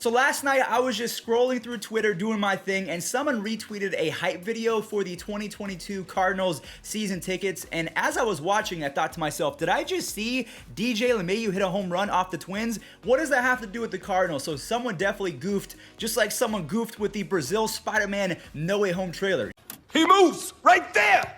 So last night I was just scrolling through Twitter doing my thing, and someone retweeted a hype video for the 2022 Cardinals season tickets, and as I was watching I thought to myself, did I just see DJ LeMahieu hit a home run off the Twins? What does that have to do with the Cardinals? So someone definitely goofed, just like someone goofed with the Brazil Spider-Man No Way Home trailer. He moves right there!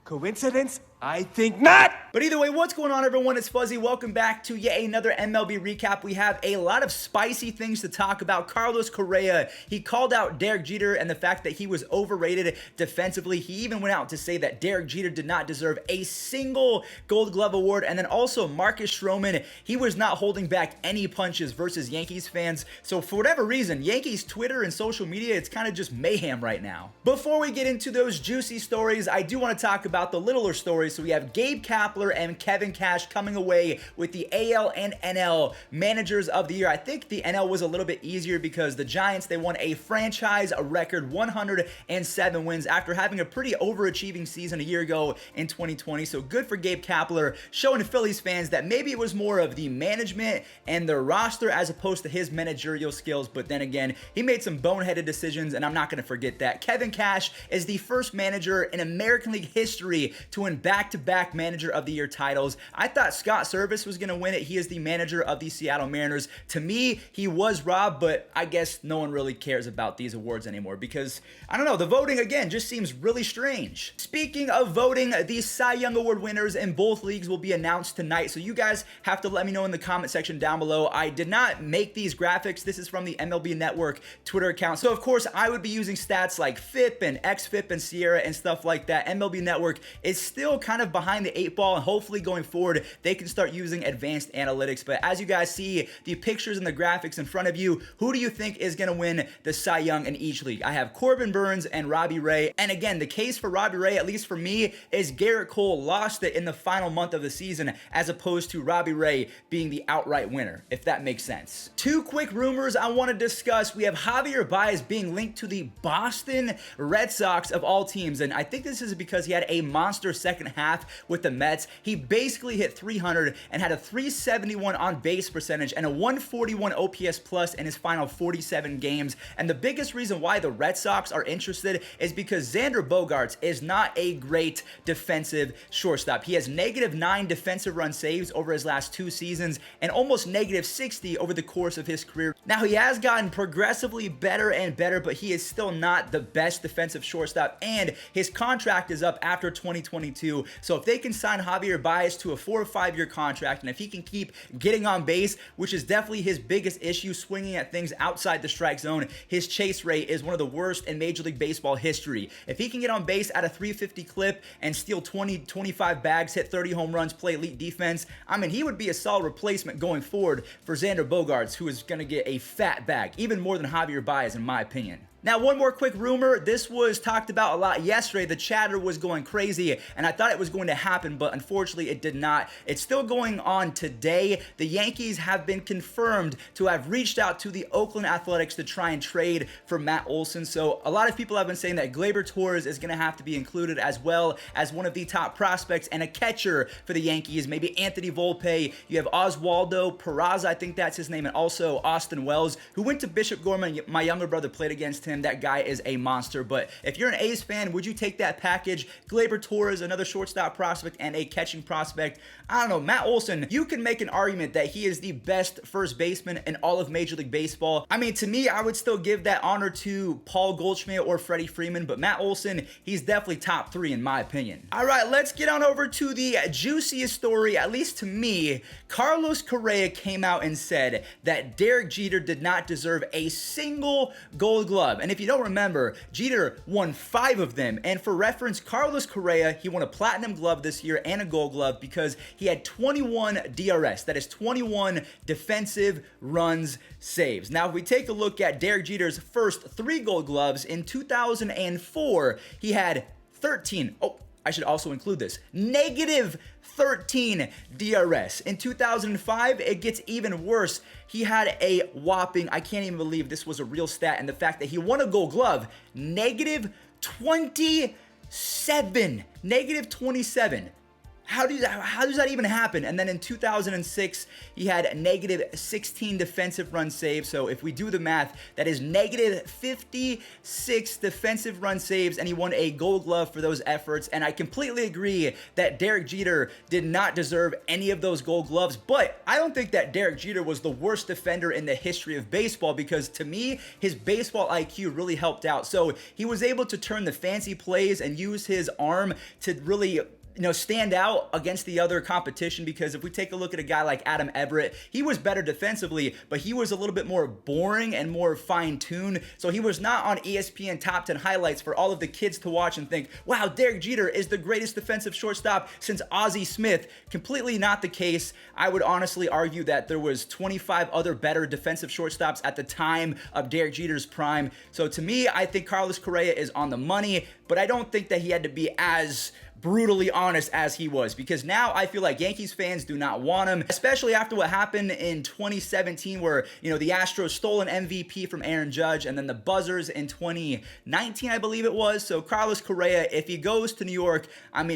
Coincidence? I think not! But either way, what's going on, everyone? It's Fuzzy. Welcome back to yet another MLB recap. We have a lot of spicy things to talk about. Carlos Correa, he called out Derek Jeter and the fact that he was overrated defensively. He even went out to say that Derek Jeter did not deserve a single Gold Glove award. And then also Marcus Stroman, he was not holding back any punches versus Yankees fans. So for whatever reason, Yankees Twitter and social media, it's kind of just mayhem right now. Before we get into those juicy stories, I do want to talk about the littler stories. So we have Gabe Kapler and Kevin Cash coming away with the AL and NL Managers of the Year. I think the NL was a little bit easier because the Giants, they won a franchise record 107 wins after having a pretty overachieving season a year ago in 2020. So good for Gabe Kapler, showing Phillies fans that maybe it was more of the management and the roster as opposed to his managerial skills. But then again, he made some boneheaded decisions, and I'm not going to forget that. Kevin Cash is the first manager in American League history to win back-to-back Manager of the Year titles. I thought Scott Service was going to win it. He is the manager of the Seattle Mariners. To me, he was robbed, but I guess no one really cares about these awards anymore because, I don't know, the voting, again, just seems really strange. Speaking of voting, the Cy Young Award winners in both leagues will be announced tonight, so you guys have to let me know in the comment section down below. I did not make these graphics. This is from the MLB Network Twitter account, so of course, I would be using stats like FIP and XFIP and Sierra and stuff like that. MLB Network is still kind of behind the 8 ball, and hopefully going forward they can start using advanced analytics. But as you guys see the pictures and the graphics in front of you, who do you think is going to win the Cy Young in each league? I have Corbin Burns and Robbie Ray, and again, the case for Robbie Ray, at least for me, is Garrett Cole lost it in the final month of the season as opposed to Robbie Ray being the outright winner, if that makes sense. Two quick rumors I want to discuss. We have Javier Baez being linked to the Boston Red Sox of all teams, and I think this is because he had a monster second half with the Mets. He basically hit 300 and had a 371 on base percentage and a 141 OPS plus in his final 47 games. And the biggest reason why the Red Sox are interested is because Xander Bogaerts is not a great defensive shortstop. He has -9 defensive run saves over his last 2 seasons and almost -60 over the course of his career. Now, he has gotten progressively better and better, but he is still not the best defensive shortstop, and his contract is up after 2022. So if they can sign Javier Baez to a 4 or 5 year contract, and if he can keep getting on base, which is definitely his biggest issue, swinging at things outside the strike zone, his chase rate is one of the worst in Major League Baseball history. If he can get on base at a 350 clip and steal 20-25 bags, hit 30 home runs, play elite defense, I mean, he would be a solid replacement going forward for Xander Bogaerts, who is going to get a fat bag, even more than Javier Baez in my opinion. Now, one more quick rumor. This was talked about a lot yesterday. The chatter was going crazy, and I thought it was going to happen, but unfortunately it did not. It's still going on today. The Yankees have been confirmed to have reached out to the Oakland Athletics to try and trade for Matt Olson. So a lot of people have been saying that Gleyber Torres is going to have to be included as well as one of the top prospects and a catcher for the Yankees. Maybe Anthony Volpe. You have Oswaldo Peraza, I think that's his name, and also Austin Wells, who went to Bishop Gorman. My younger brother played against him. That guy is a monster. But if you're an A's fan, would you take that package? Gleyber Torres, another shortstop prospect and a catching prospect. I don't know. Matt Olson, you can make an argument that he is the best first baseman in all of Major League Baseball. I mean, to me, I would still give that honor to Paul Goldschmidt or Freddie Freeman, but Matt Olson, he's definitely top 3 in my opinion. All right, let's get on over to the juiciest story, at least to me. Carlos Correa came out and said that Derek Jeter did not deserve a single Gold Glove. And if you don't remember, Jeter won 5 of them. And for reference, Carlos Correa, he won a Platinum Glove this year and a Gold Glove because he had 21 DRS. That is 21 defensive runs saves. Now, if we take a look at Derek Jeter's first 3 Gold Gloves, in 2004, he had 13. Oh, I should also include this. -13 DRS. In 2005, it gets even worse. He had a whopping, I can't even believe this was a real stat, and the fact that he won a Gold Glove, -27. -27. How does that even happen? And then in 2006, he had negative 16 defensive run saves. So if we do the math, that is negative 56 defensive run saves, and he won a Gold Glove for those efforts. And I completely agree that Derek Jeter did not deserve any of those Gold Gloves, but I don't think that Derek Jeter was the worst defender in the history of baseball, because to me, his baseball IQ really helped out. So he was able to turn the fancy plays and use his arm to really stand out against the other competition. Because if we take a look at a guy like Adam Everett, he was better defensively, but he was a little bit more boring and more fine-tuned. So he was not on ESPN Top 10 highlights for all of the kids to watch and think, wow, Derek Jeter is the greatest defensive shortstop since Ozzie Smith. Completely not the case. I would honestly argue that there was 25 other better defensive shortstops at the time of Derek Jeter's prime. So to me, I think Carlos Correa is on the money, but I don't think that he had to be as brutally honest as he was, because now I feel like Yankees fans do not want him, especially after what happened in 2017 where, the Astros stole an MVP from Aaron Judge, and then the Buzzers in 2019, I believe it was. So Carlos Correa, if he goes to New York,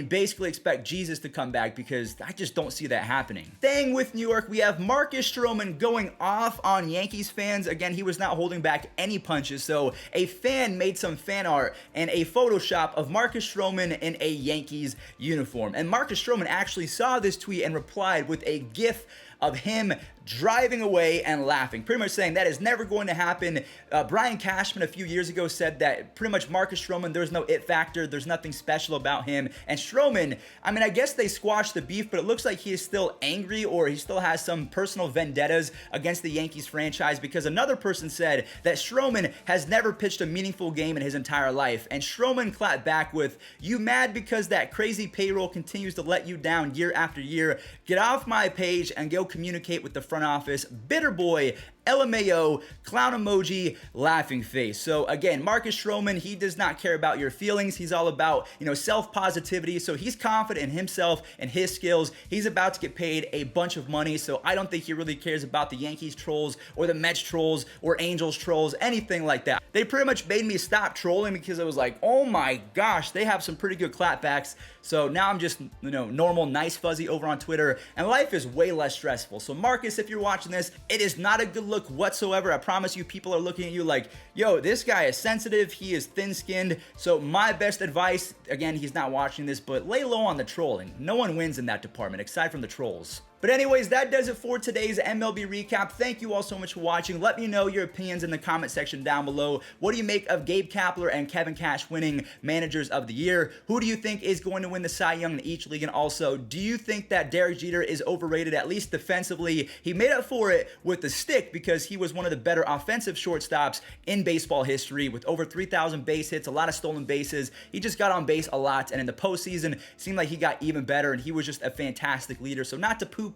basically expect Jesus to come back, because I just don't see that happening. Staying with New York, we have Marcus Stroman going off on Yankees fans. Again, he was not holding back any punches. So a fan made some fan art and a Photoshop of Marcus Stroman in a Yankees uniform. And Marcus Stroman actually saw this tweet and replied with a GIF of him driving away and laughing, pretty much saying that is never going to happen. Brian Cashman a few years ago said that pretty much Marcus Stroman, there's no it factor, there's nothing special about him. And Stroman, I guess they squashed the beef, but it looks like he is still angry, or he still has some personal vendettas against the Yankees franchise, because another person said that Stroman has never pitched a meaningful game in his entire life. And Stroman clapped back with, "You mad because that crazy payroll continues to let you down year after year? Get off my page and go communicate with the front office. Bitter boy, LMAO, clown emoji, laughing face." So again, Marcus Stroman, he does not care about your feelings. He's all about, self-positivity. So he's confident in himself and his skills. He's about to get paid a bunch of money. So I don't think he really cares about the Yankees trolls or the Mets trolls or Angels trolls, anything like that. They pretty much made me stop trolling, because it was like, oh my gosh, they have some pretty good clapbacks. So now I'm just, normal, nice fuzzy over on Twitter, and life is way less stressful. So Marcus, if you're watching this, it is not a good look whatsoever. I promise you, people are looking at you like, yo, this guy is sensitive, he is thin-skinned. So my best advice, again, he's not watching this, but lay low on the trolling. No one wins in that department, aside from the trolls. But anyways, that does it for today's MLB recap. Thank you all so much for watching. Let me know your opinions in the comment section down below. What do you make of Gabe Kapler and Kevin Cash winning Managers of the Year? Who do you think is going to win the Cy Young in each league? And also, do you think that Derek Jeter is overrated, at least defensively? He made up for it with the stick, because he was one of the better offensive shortstops in baseball history, with over 3,000 base hits, a lot of stolen bases. He just got on base a lot, and in the postseason, it seemed like he got even better, and he was just a fantastic leader. So not to poo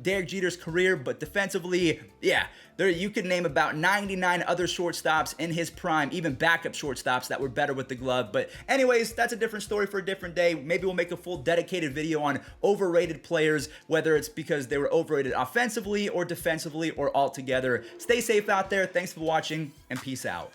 Derek Jeter's career, but defensively, yeah, you could name about 99 other shortstops in his prime, even backup shortstops that were better with the glove. But anyways, that's a different story for a different day. Maybe we'll make a full dedicated video on overrated players, whether it's because they were overrated offensively or defensively or altogether. Stay safe out there. Thanks for watching, and peace out.